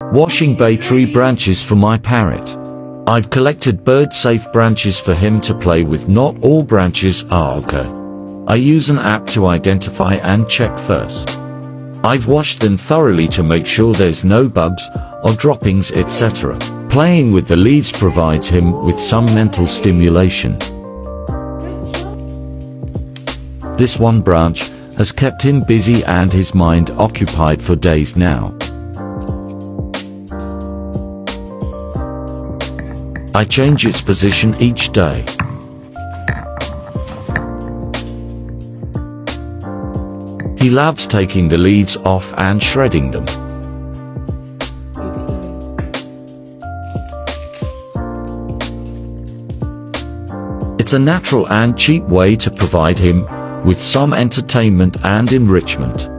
Washing bay tree branches for my parrot. I've collected bird-safe branches for him to play with. Not all branches are okay. I use an app to identify and check first. I've washed them thoroughly to make sure there's no bugs or droppings, etc. Playing with the leaves provides him with some mental stimulation. This one branch has kept him busy and his mind occupied for days now. I change its position each day. He loves taking the leaves off and shredding them. It's a natural and cheap way to provide him with some entertainment and enrichment.